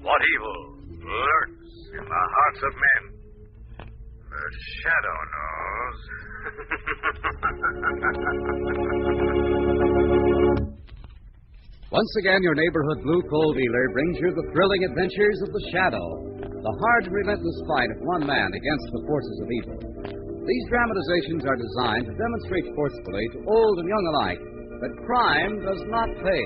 What evil lurks in the hearts of men? The Shadow knows. Once again, your neighborhood blue coal dealer brings you the thrilling adventures of the Shadow, the hard and relentless fight of one man against the forces of evil. These dramatizations are designed to demonstrate forcefully to old and young alike that crime does not pay.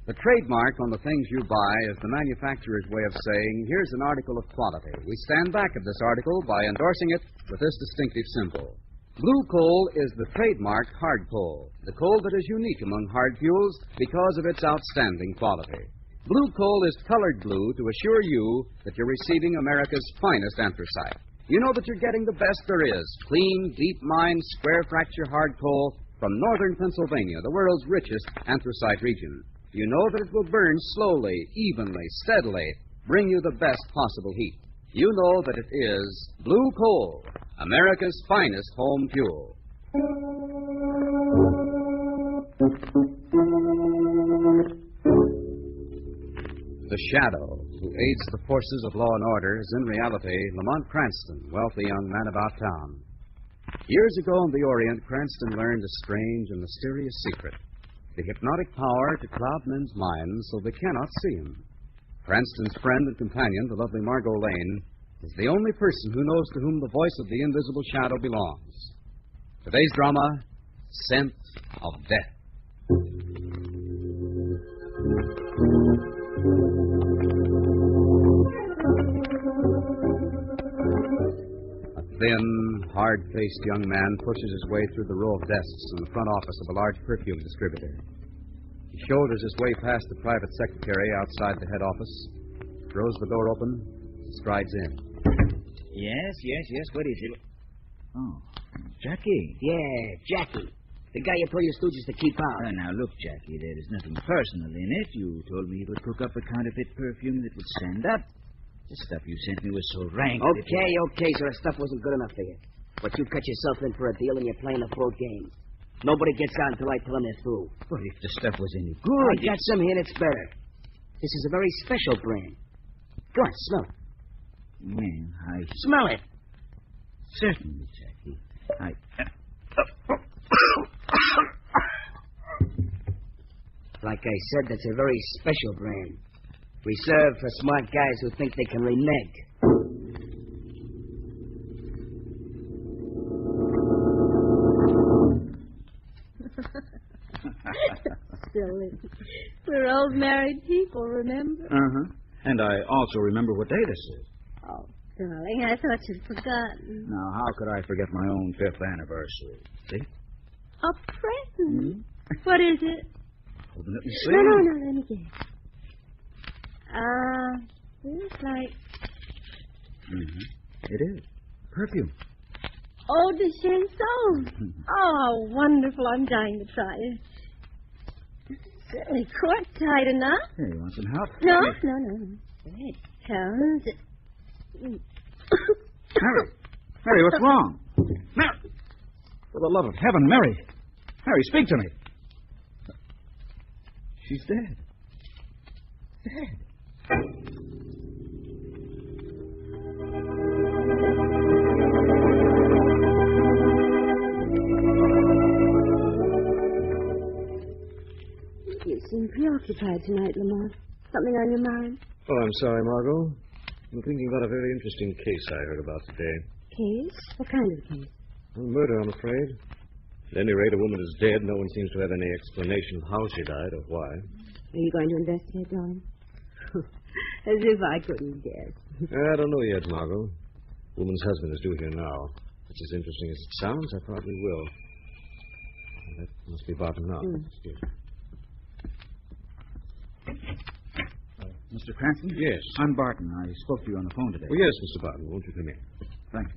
The trademark on the things you buy is the manufacturer's way of saying, here's an article of quality. We stand back of this article by endorsing it with this distinctive symbol. Blue coal is the trademark hard coal, the coal that is unique among hard fuels because of its outstanding quality. Blue coal is colored blue to assure you that you're receiving America's finest anthracite. You know that you're getting the best there is, clean, deep-mine, square-fracture hard coal from northern Pennsylvania, the world's richest anthracite region. You know that it will burn slowly, evenly, steadily, bring you the best possible heat. You know that it is blue coal, America's finest home fuel. The Shadow, who aids the forces of law and order, is in reality Lamont Cranston, wealthy young man about town. Years ago in the Orient, Cranston learned a strange and mysterious secret. The hypnotic power to cloud men's minds so they cannot see him. Cranston's friend and companion, the lovely Margot Lane, is the only person who knows to whom the voice of the invisible Shadow belongs. Today's drama, Scent of Death. A thin, hard-faced young man pushes his way through the row of desks in the front office of a large perfume distributor. He shoulders his way past the private secretary outside the head office, throws the door open, and strides in. Yes. What is it? Oh, Jackie. Yeah, Jackie. The guy you told your stooges to keep out. Now, look, Jackie, there is nothing personal in it. You told me you would cook up a counterfeit perfume that would stand up. The stuff you sent me was so rank. Okay, so the stuff wasn't good enough for you. But you cut yourself in for a deal and you're playing a full game. Nobody gets out until I tell them they're through. But if the stuff was any good... I got some here that's better. This is a very special brand. Go on, smell it. Yeah, I... Smell it. Certainly, Jackie. Like I said, that's a very special brand. Reserved for smart guys who think they can renege. Silly. We're old married people, remember? Uh-huh. And I also remember what day this is. Oh, darling, I thought you'd forgotten. Now, how could I forget my own 5th anniversary? See? A present? Mm-hmm. What is it? Well, let me see. No, let me guess. Looks like... Mm-hmm. It is. Perfume. Eau de Chanson. Oh, wonderful. I'm dying to try it. Certainly quite tight enough. Hey, you want some help? No. It comes. Mary, what's wrong? Mary! For the love of heaven, Mary! Mary, speak to me. She's dead. Dead. You seem preoccupied tonight, Lamont. Something on your mind? Oh, I'm sorry, Margot. I'm thinking about a very interesting case I heard about today. Case? What kind of case? A murder, I'm afraid. At any rate, a woman is dead. No one seems to have any explanation of how she died or why. Are you going to investigate, darling? As if I couldn't guess. I don't know yet, Margot. Woman's husband is due here now. It's as interesting as it sounds. I probably will. That must be Barton now. Excuse me. Mr. Cranston? Yes. I'm Barton. I spoke to you on the phone today. Oh, yes, Mr. Barton. Won't you come in? Thank you.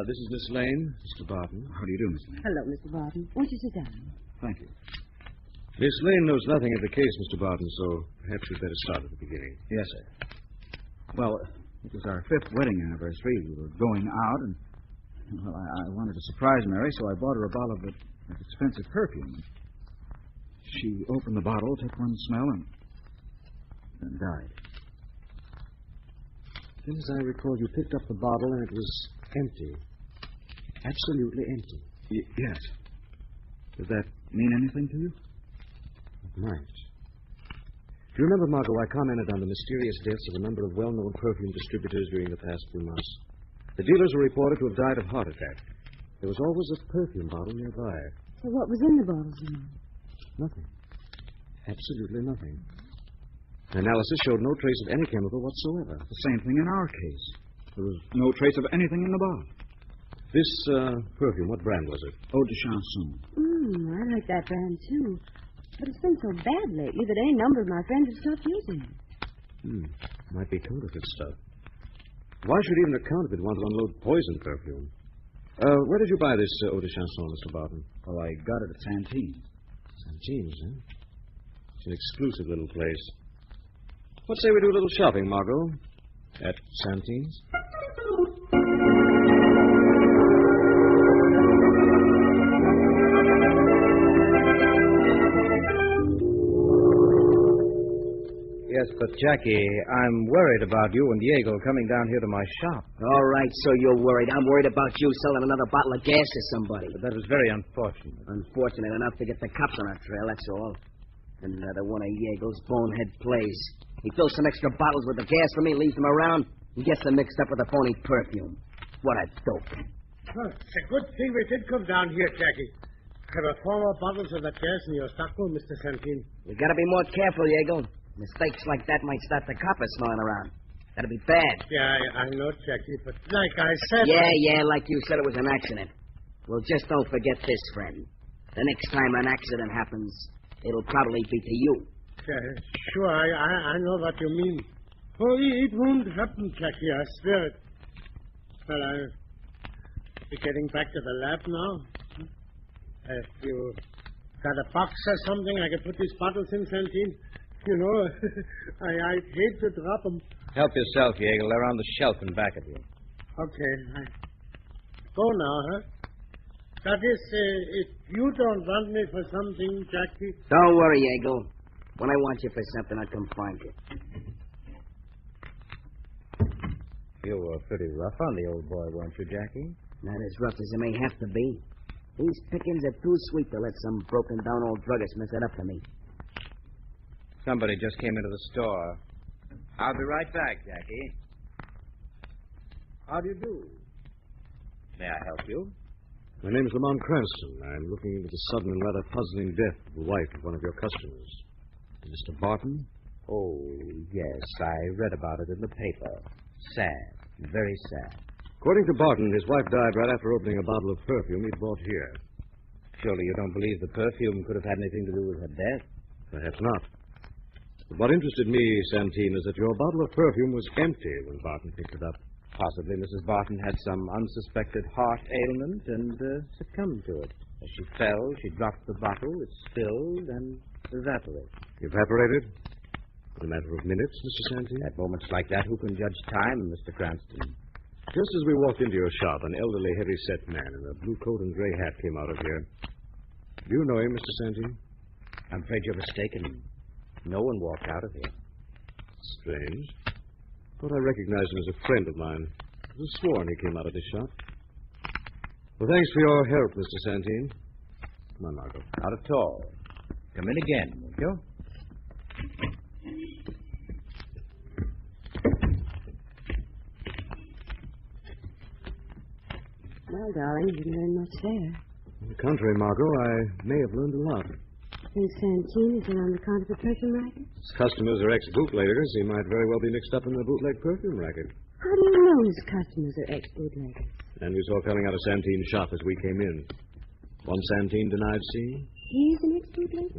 This is Miss Lane, Mr. Barton. How do you do, Miss Lane? Hello, Mr. Barton. Won't you sit down? Thank you. Miss Lane knows nothing of the case, Mr. Barton, so perhaps you'd better start at the beginning. Yes, sir. Well, it was our 5th wedding anniversary. We were going out, and well, I wanted to surprise Mary, so I bought her a bottle of expensive perfume. She opened the bottle, took one smell, and then died. Then, as I recall, you picked up the bottle and it was empty. Absolutely empty. Yes. Does that Mean anything to you? It might. Do you remember, Margot, I commented on the mysterious deaths of a number of well-known perfume distributors during the past few months. The dealers were reported to have died of heart attack. There was always a perfume bottle nearby. So what was in the bottles, you know? Nothing. Absolutely nothing. Analysis showed no trace of any chemical whatsoever. The same thing in our case. There was no trace of anything in the bottle. This perfume, what brand was it? Eau de Chanson. I like that brand, too. But it's been so bad lately that any number of my friends have stopped using it. Might be counterfeit stuff. Why should even a counterfeit want to unload poison perfume? Where did you buy this Eau de Chanson, Mr. Barton? Well, I got it at Santine. Santine's, eh? It's an exclusive little place. Let's say we do a little shopping, Margot. At Santine's? Yes, but Jackie, I'm worried about you and Diego coming down here to my shop. All right, so you're worried. I'm worried about you selling another bottle of gas to somebody. But that was very unfortunate. Unfortunate enough to get the cops on our trail, that's all. Another one of Diego's bonehead plays. He fills some extra bottles with the gas for me, leaves them around, and gets them mixed up with a phony perfume. What a dope. Well, it's a good thing we did come down here, Jackie. There were 4 more bottles of that gas in your stockroom, Mr. Santine. You gotta be more careful, Diego. Mistakes like that might start the coppers smelling around. That'd be bad. Yeah, I know, Jackie, but like I said... Yeah, like you said, it was an accident. Well, just don't forget this, friend. The next time an accident happens, it'll probably be to you. Yeah, sure, I know what you mean. Oh, it won't happen, Jackie, I swear it. Well, we're getting back to the lab now. If you got a box or something, I could put these bottles in, Santine. You know, I'd hate to drop them. Help yourself, Diego. They're on the shelf in back of you. Okay. Go now, huh? That is, if you don't want me for something, Jackie... Don't worry, Diego. When I want you for something, I'll come find you. You were pretty rough on the old boy, weren't you, Jackie? Not as rough as it may have to be. These pickings are too sweet to let some broken-down old druggist mess it up for me. Somebody just came into the store. I'll be right back, Jackie. How do you do? May I help you? My name is Lamont Cranston. I'm looking into the sudden and rather puzzling death of the wife of one of your customers. Mr. Barton? Oh, yes. I read about it in the paper. Sad. Very sad. According to Barton, his wife died right after opening a bottle of perfume he'd bought here. Surely you don't believe the perfume could have had anything to do with her death? Perhaps not. But what interested me, Santine, is that your bottle of perfume was empty when Barton picked it up. Possibly Mrs. Barton had some unsuspected heart ailment and succumbed to it. As she fell, she dropped the bottle, it spilled, and evaporated. Evaporated? In a matter of minutes, Mr. Santine? At moments like that, who can judge time, Mr. Cranston? Just as we walked into your shop, an elderly, heavy-set man in a blue coat and gray hat came out of here. Do you know him, Mr. Santine? I'm afraid you're mistaken. No one walked out of here. Strange. Thought I recognized him as a friend of mine. I was sworn he came out of this shop. Well, thanks for your help, Mr. Santine. Come on, Margot. Not at all. Come in again, won't you? Well, darling, you didn't learn much there. On the contrary, Margot, I may have learned a lot. Think Santine is around the counterfeit perfume racket? His customers are ex-bootleggers. He might very well be mixed up in the bootleg perfume racket. How do you know his customers are ex-bootleggers? And we saw coming out of Santine's shop as we came in. One Santine denied seeing? He's an expert like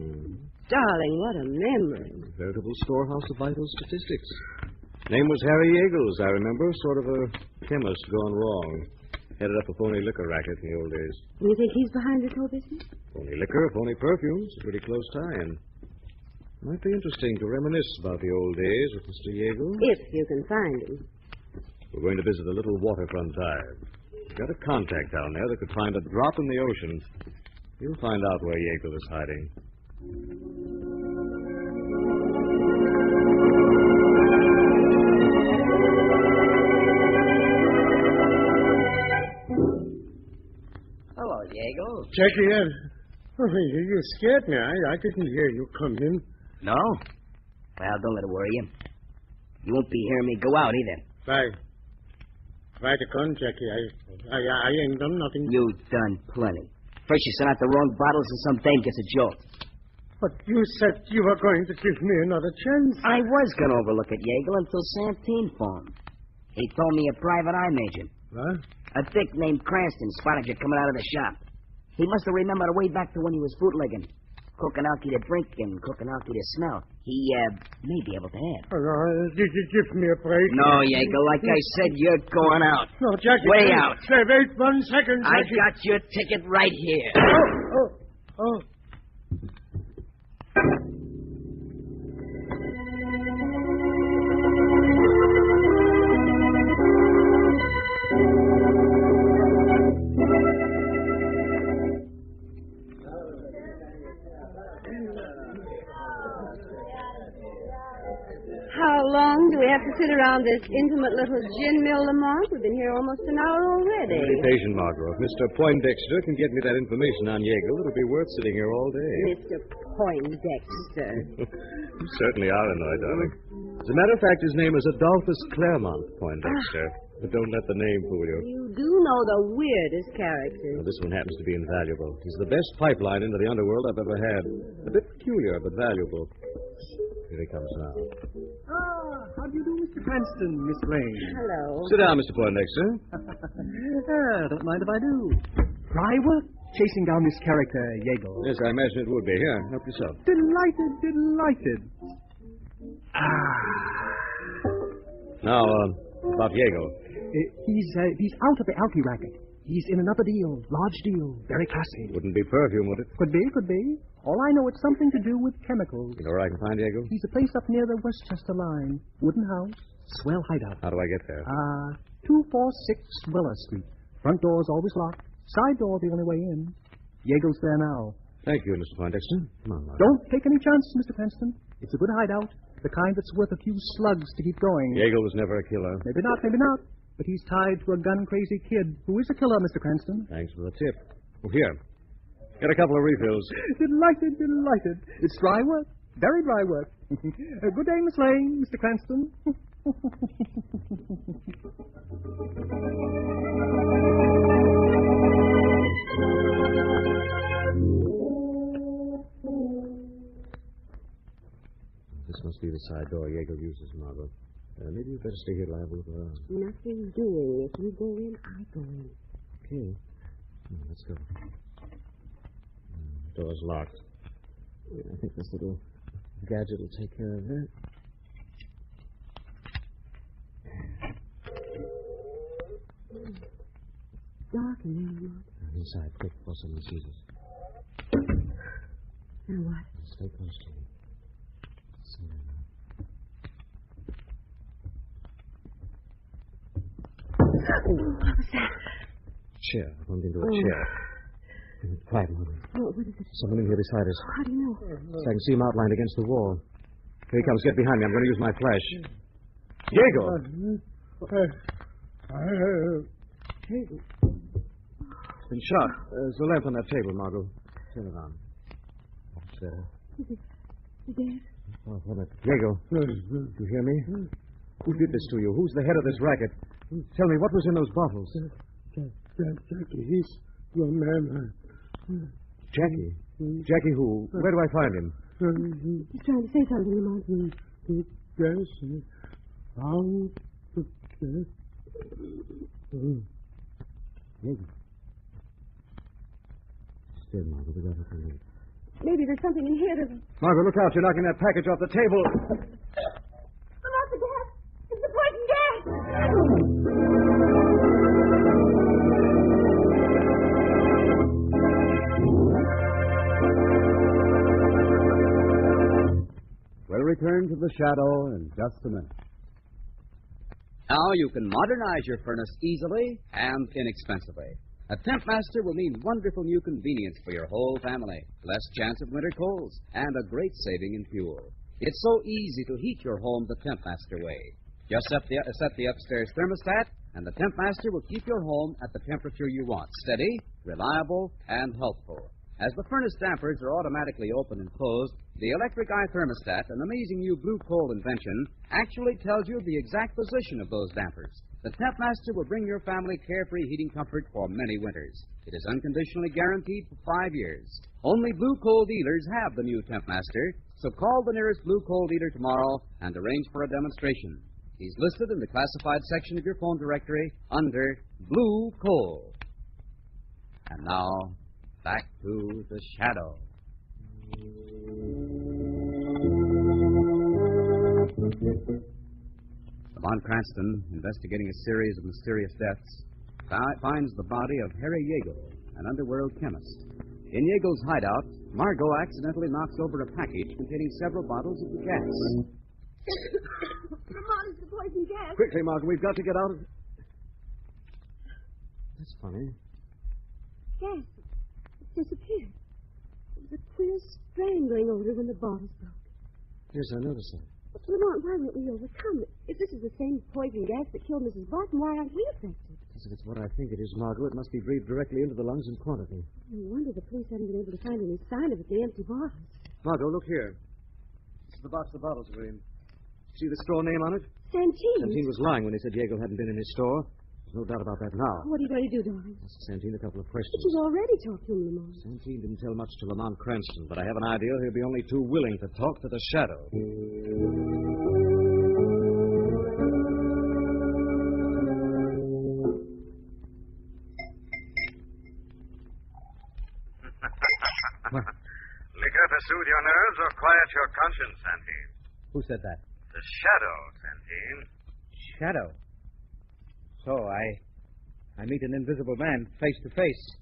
Darling, what a memory. Veritable storehouse of vital statistics. Name was Harry Yeagles, I remember. Sort of a chemist gone wrong. Headed up a phony liquor racket in the old days. You think he's behind this whole business? Phony liquor, phony perfumes. A pretty close tie-in. Might be interesting to reminisce about the old days with Mr. Yeagles. If you can find him. We're going to visit a little waterfront dive. We've got a contact down there that could find a drop in the ocean. You'll find out where Yeagle is hiding. Hello, Yeagle. Jackie, you scared me. I didn't hear you come in. No? Well, don't let it worry you. You won't be hearing me go out either. Right to come, Jackie. I ain't done nothing. You've done plenty. First you sent out the wrong bottles and some dame gets a jolt. But you said you were going to give me another chance. I was going to overlook it, Yeagle, until Santine phoned. He told me a private eye major. What? A dick named Cranston spotted you coming out of the shop. He must have remembered way back to when he was bootlegging. Cooking alky to drink and cooking alky to smell. He, may be able to have. Did you give me a break? No, Yeagle. Like I said, you're going out. No, Jackie. Way out. Wait 1 second, Jackie. I got your ticket right here. Oh. How long do we have to sit around this intimate little gin mill, Lamont? We've been here almost an hour already. Be patient, Margot. If Mr. Poindexter can get me that information on Yeagle, it'll be worth sitting here all day. Mr. Poindexter. You certainly are annoyed, darling. As a matter of fact, his name is Adolphus Claremont Poindexter. But don't let the name fool you. You do know the weirdest characters. Well, this one happens to be invaluable. He's the best pipeline into the underworld I've ever had. A bit peculiar, but valuable. Here he comes now. How do you do, Mr. Cranston, Miss Lane? Hello. Sit down, Mr. Poindexter. Don't mind if I do. Dry work chasing down this character, Yeagle. Yes, I imagine it would be. Here, help yourself. Delighted. Now, about Yeagle. He's out of the alky racket. He's in another deal, large deal, very classy. Wouldn't be perfume, would it? Could be. All I know, it's something to do with chemicals. You know where I can find Yeagle? He's a place up near the Westchester line. Wooden house, swell hideout. How do I get there? 246 Willow Street. Front door's always locked. Side door the only way in. Yeagle's there now. Thank you, Mr. Poindexter. Come on, Mark. Don't take any chances, Mr. Cranston. It's a good hideout. The kind that's worth a few slugs to keep going. Yeagle was never a killer. Maybe not. But he's tied to a gun-crazy kid who is a killer, Mr. Cranston. Thanks for the tip. Well, here. Get a couple of refills. Delighted. It's dry work. Very dry work. Good day, Miss Lane, Mr. Cranston. This must be the side door Yeagle uses, Margot. Maybe you better stay here till I have a look around. Nothing doing. If you go in, I go in. Okay. Let's go. Door's locked. I think this little gadget will take care of that. Dark in there, Lamont. Inside, quick, before someone sees us. And what? Stay close to me. See you now. What was that? Chair. I bumped into a chair. Quiet, Margaret. What is it? Someone in here beside us. How do you know? So I can see him outlined against the wall. Here he comes. Get behind me. I'm going to use my flash. Yeagle! He's been shot. There's a lamp on that table, Margot. Turn it on. What's there? Is he dead? Oh, hold it. Yeagle, do you hear me? Who did this to you? Who's the head of this racket? Tell me, what was in those bottles? Jackie, he's your man. Jackie? Jackie who? Where do I find him? He's trying to say something, Lamont. Yes. Out of death. Yeagle. upstairs, Margaret. We got what we need. Maybe there's something in here to... Margaret, look out. You're knocking that package off the table. Come out the gas. It's the poison gas. We'll return to the shadow in just a minute. Now you can modernize your furnace easily and inexpensively. A Temp Master will mean wonderful new convenience for your whole family, less chance of winter colds, and a great saving in fuel. It's so easy to heat your home the Temp Master way. Just set the upstairs thermostat, and the Temp Master will keep your home at the temperature you want, steady, reliable, and healthful. As the furnace dampers are automatically open and closed, the electric eye thermostat, an amazing new blue coal invention, actually tells you the exact position of those dampers. The Temp Master will bring your family carefree heating comfort for many winters. It is unconditionally guaranteed for 5 years. Only blue coal dealers have the new Temp Master, so call the nearest blue coal dealer tomorrow and arrange for a demonstration. He's listed in the classified section of your phone directory under Blue Coal. And now, back to the shadow. Lamont Cranston, investigating a series of mysterious deaths, finds the body of Harry Yeagle, an underworld chemist. In Yeagle's hideout, Margot accidentally knocks over a package containing several bottles of the gas. Lamont, it's the poison gas. Quickly, Margaret, we've got to get out of... That's funny. Gas. It disappeared. There was a queer strangling odor when the bottles broke. Yes, I noticed that. But Lamont, why weren't we overcome? If this is the same poison gas that killed Mrs. Barton, why aren't we affected? Because if it's what I think it is, Margot, it must be breathed directly into the lungs in quantity. No wonder the police haven't been able to find any sign of it, the empty bottles. Margot, look here. This is the box of bottles we're in. See the store name on it? Santine. Santine was lying when he said Yeagle hadn't been in his store. There's no doubt about that now. What are you going to do, darling? Ask Santine a couple of questions. But you've already talked to him, Lamont. Santine didn't tell much to Lamont Cranston, but I have an idea he'll be only too willing to talk to the shadow. Liquor to soothe your nerves or quiet your conscience, Santine? Who said that? The shadow, Santine. Shadow. So I meet an invisible man face to face.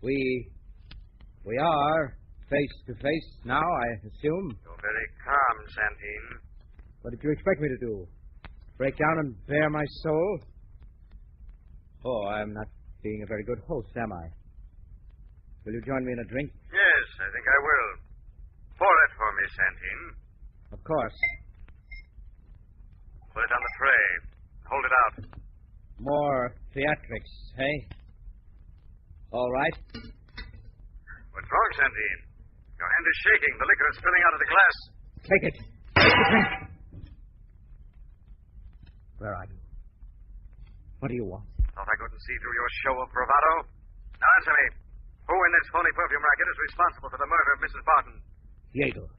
We are face to face now, I assume. You're very calm, Santine. What did you expect me to do? Break down and bare my soul? Oh, I'm not being a very good host, am I? Will you join me in a drink? Yes, I think I will. Pour it for me, Santine. Of course. Put it on the tray. Hold it out. More theatrics, eh? All right. What's wrong, Santine? Your hand is shaking. The liquor is spilling out of the glass. Take it. Take the drink. Where are you? What do you want? Thought I couldn't see through your show of bravado? Now answer me. Who in this phony perfume racket is responsible for the murder of Mrs. Barton? Yeagle.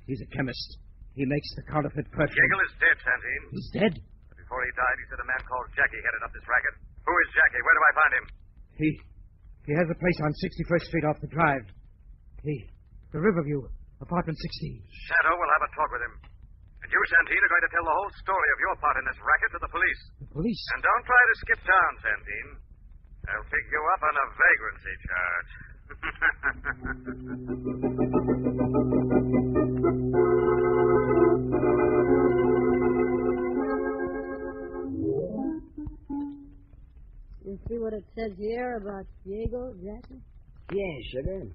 He's a chemist. He makes the counterfeit perfume. Yeagle is dead, Santine. He's dead? But before he died, he said a man called Jackie headed up this racket. Who is Jackie? Where do I find him? He has a place on 61st Street off the drive. The Riverview, apartment 16. Shadow will have a talk with him. And you, Santine, are going to tell the whole story of your part in this racket to the police. The police? And don't try to skip town, Santine. They'll pick you up on a vagrancy charge. You see what it says here about Yeagle, Jackie? Yeah, sugar.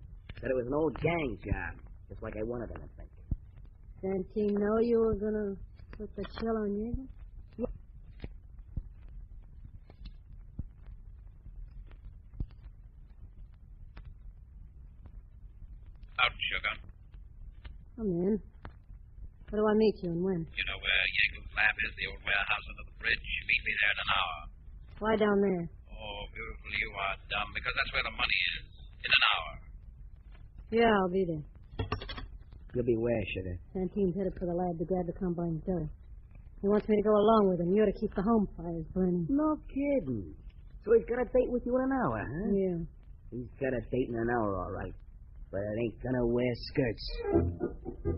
Said it was an old gang job. Just like I wanted them to think. Santine know you were going to put the chill on Yeagle? Out, sugar. Come in. Where do I meet you and when? You know where Yeagle's lab is, the old warehouse under the bridge? Meet me there in an hour. Why down there? Oh, beautiful, you are dumb, because that's where the money is. In an hour. Yeah, I'll be there. You'll be where, sugar? Santine's headed for the lab to grab the combine dough. He wants me to go along with him. You're to keep the home fires burning. No kidding. So he's got a date with you in an hour, huh? Yeah. He's He's got a date in an hour, all right. But it ain't gonna wear skirts.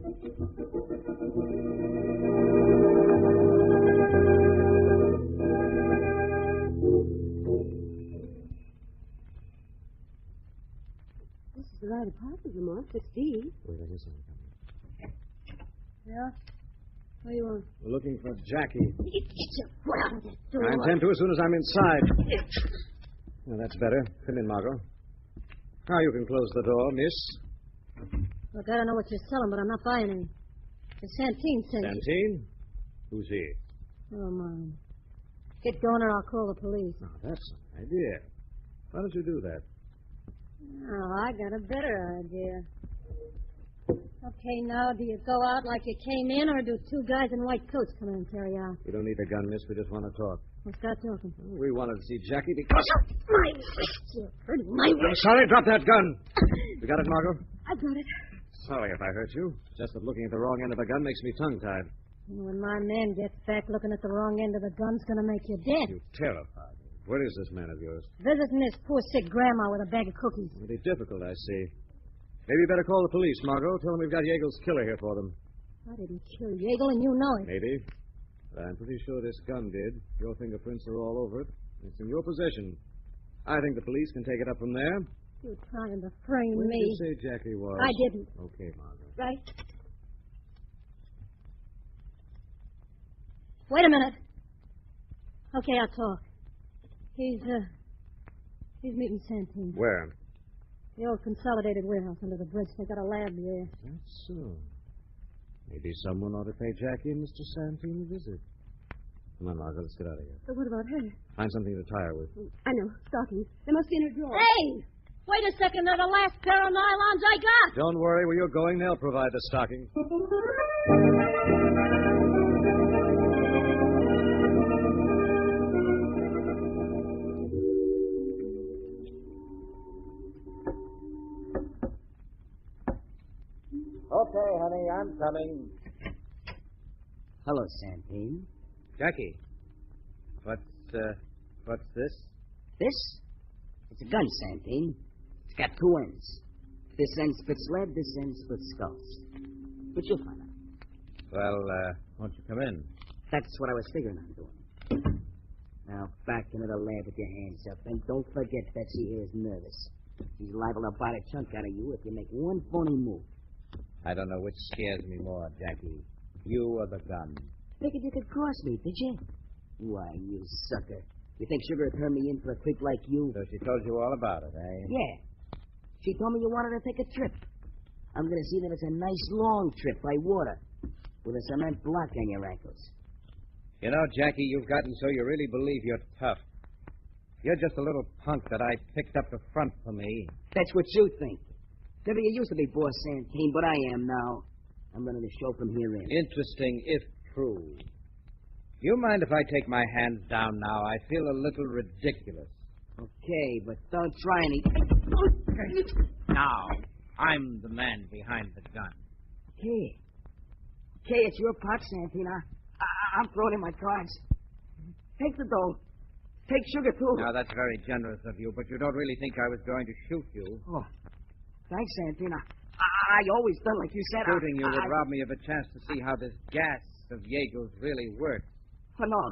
This is the right apartment, Lamont, 6D. Wait, I hear something coming. Yeah? What do you want? We're looking for Jackie. Get your foot out of that door. I intend to as soon as I'm inside. Well, that's better. Come in, Margot. Now you can close the door, miss. Look, I don't know what you're selling, but I'm not buying any. The Santine sent you. Santine? Who's he? Oh, mine. Get going or I'll call the police. Oh, that's an idea. Why don't you do that? Oh, I got a better idea. Okay, now, do you go out like you came in, or do two guys in white coats come in and carry out? You don't need a gun, miss. We just want to talk. Well, start talking. We wanted to see Jackie because... My wrist! You're hurting my I'm wrist. sorry. Drop that gun. You got it, Margot? I got it. Sorry if I hurt you. Just that looking at the wrong end of the gun makes me tongue-tied. When my man gets back, looking at the wrong end of the gun's going to make you dead. You terrified me. Where is this man of yours? Visiting his poor sick grandma with a bag of cookies. It'll be difficult, I see. Maybe you better call the police, Margot. Tell them we've got Yeagle's killer here for them. I didn't kill Yeagle, and you know it. Maybe. But I'm pretty sure this gun did. Your fingerprints are all over it. It's in your possession. I think the police can take it up from there. You're trying to frame Where me. did you say Jackie was? I didn't. Okay, Margot. Right? Wait a minute. Okay, I'll talk. He's meeting Santine. Where? The old consolidated warehouse under the bridge. They got a lab there. That's so. Maybe someone ought to pay Jackie and Mr. Santine a visit. Come on, Margot, let's get out of here. But what about her? Find something to tie her with. I know. Stockings. They must be in her drawer. Hey! Wait a second. They're the last pair of nylons I got. Don't worry. Where you're going, they'll provide the stocking. Okay, honey, I'm coming. Hello, Santine. Jackie, what's this? This? It's a gun, Santine. It's got two ends. This end spits lead, this end spits skulls. But you'll find out. Well, won't you come in? That's what I was figuring on doing. Now, back into the lab with your hands up. And don't forget Betsy here is nervous. She's liable to bite a chunk out of you if you make one phony move. I don't know which scares me more, Jackie. You or the gun. Figured you could cross me, did you? Why, you sucker. You think Sugar would turn me in for a creep like you? So she told you all about it, eh? Yeah. She told me you wanted to take a trip. I'm going to see that it's a nice long trip by water with a cement block on your ankles. You know, Jackie, you've gotten so you really believe you're tough. You're just a little punk that I picked up the front for me. That's what you think. Never you used to be Boss Santine, but I am now. I'm running the show from here in. Interesting, if true. You mind if I take my hands down now? I feel a little ridiculous. Okay, but don't try any... Now, I'm the man behind the gun. Okay. Okay, it's your pot, Santine. I'm throwing in my cards. Take the dough. Take Sugar, too. Now, that's very generous of you, but you don't really think I was going to shoot you. Oh, thanks, Santine. I always done like you said. Shooting you would rob me of a chance to see how this gas of Yeagle's really works. Oh, no.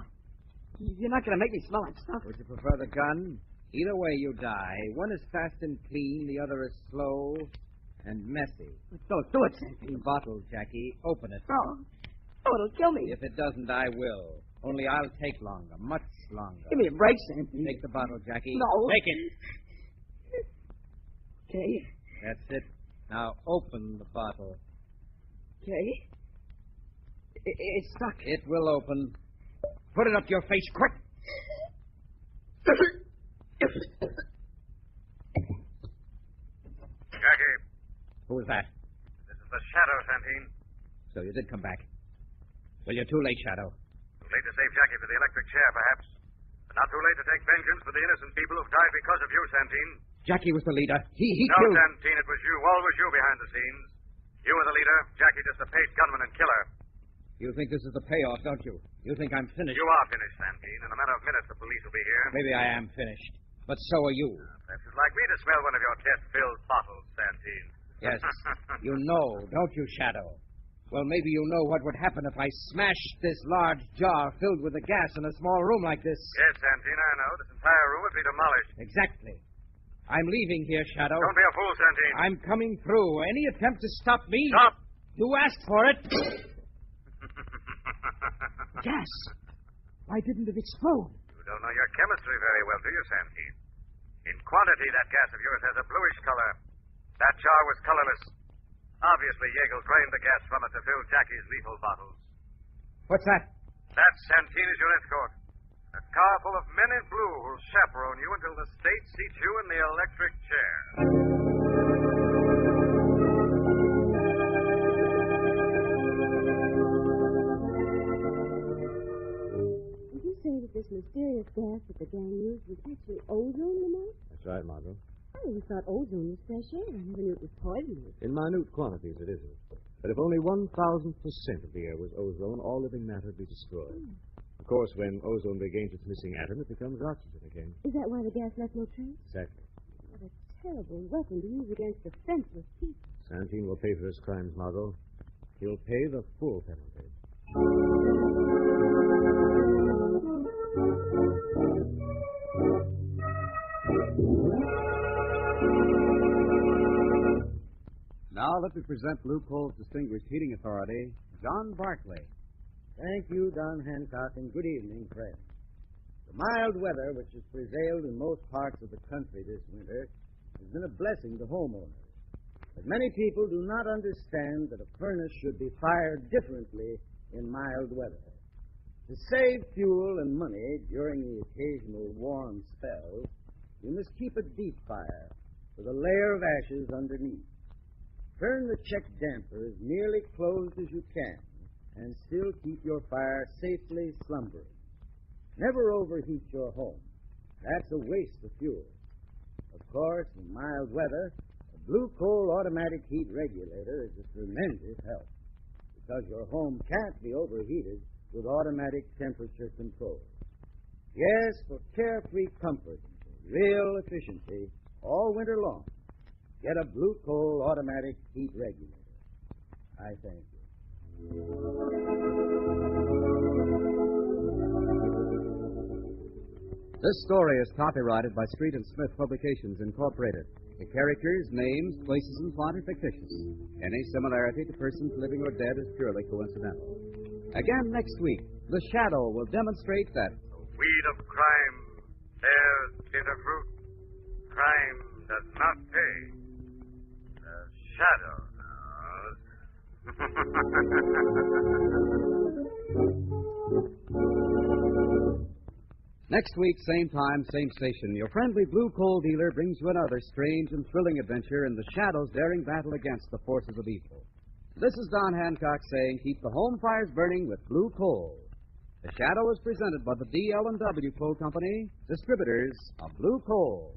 You're not going to make me smell that stuff. Would you prefer the gun? Either way, you die. One is fast and clean. The other is slow and messy. Don't do it, Santine. The bottle, Jackie. Open it. Oh, it'll kill me. If it doesn't, I will. Only I'll take longer. Much longer. Give me a break, Santine. Take the bottle, Jackie. No. Take it. Okay. That's it. Now open the bottle. Okay. It's stuck. It will open. Put it up your face, quick. Jackie, Who was that? this is the Shadow, Santine. So you did come back. Well, you're too late, Shadow. Too late to save Jackie for the electric chair, perhaps. But not too late to take vengeance for the innocent people who've died because of you, Santine. Jackie was the leader. He No, killed... Santine, it was you. Always you behind the scenes. You were the leader. Jackie just a paid gunman and killer. You think this is the payoff, don't you? You think I'm finished? You are finished, Santine. In a matter of minutes, the police will be here. Maybe I am finished. but so are you. Perhaps you'd like me to smell one of your cat-filled bottles, Santine. Yes, you know, don't you, Shadow? Well, maybe you know what would happen if I smashed this large jar filled with the gas in a small room like this. Yes, Santine, I know. This entire room would be demolished. Exactly. I'm leaving here, Shadow. Don't be a fool, Santine. I'm coming through. Any attempt to stop me... Stop! You asked for it. Gas. Why didn't it explode? You don't know your chemistry very well, do you, Santine? In quantity, that gas of yours has a bluish color. That jar was colorless. Obviously, Yeagle drained the gas from it to fill Jackie's lethal bottles. What's that? That, Santine, is your escort. A car full of men in blue who'll chaperone you until the state seats you in the electric chair. Did you say that this mysterious gas that the gang used was actually ozone, Lamont? That's right, Margot. I always thought ozone was fresh air. I never knew it was poisonous. In minute quantities, it isn't. But if only 1,000% of the air was ozone, all living matter would be destroyed. Of course, when ozone regains its missing atom, it becomes oxygen again. Is that why the gas left no trace? Exactly. What a terrible weapon to use against defenseless people. Santine will pay for his crimes, Margot. He'll pay the full penalty. Now let me present Blue Coal's distinguished heating authority, John Barclay. Thank you, Don Hancock, and good evening, friends. The mild weather which has prevailed in most parts of the country this winter has been a blessing to homeowners. But many people do not understand that a furnace should be fired differently in mild weather. To save fuel and money during the occasional warm spells, you must keep a deep fire with a layer of ashes underneath. Turn the check damper as nearly closed as you can and still keep your fire safely slumbering. Never overheat your home. That's a waste of fuel. Of course, in mild weather, a Blue Coal automatic heat regulator is a tremendous help because your home can't be overheated with automatic temperature control. Yes, for carefree comfort and for real efficiency all winter long, get a Blue Coal automatic heat regulator. I thank you. This story is copyrighted by Street and Smith Publications, Incorporated. The characters, names, places, and plot are fictitious. Any similarity to persons living or dead is purely coincidental. Again next week, The Shadow will demonstrate that The weed of crime bears bitter fruit. Crime does not pay. The Shadow knows. next week, same time, same station, your friendly Blue Coal dealer brings you another strange and thrilling adventure in the Shadow's daring battle against the forces of evil. This is Don Hancock saying keep the home fires burning with Blue Coal. The Shadow is presented by the D.L.&W Coal Company, distributors of Blue Coal.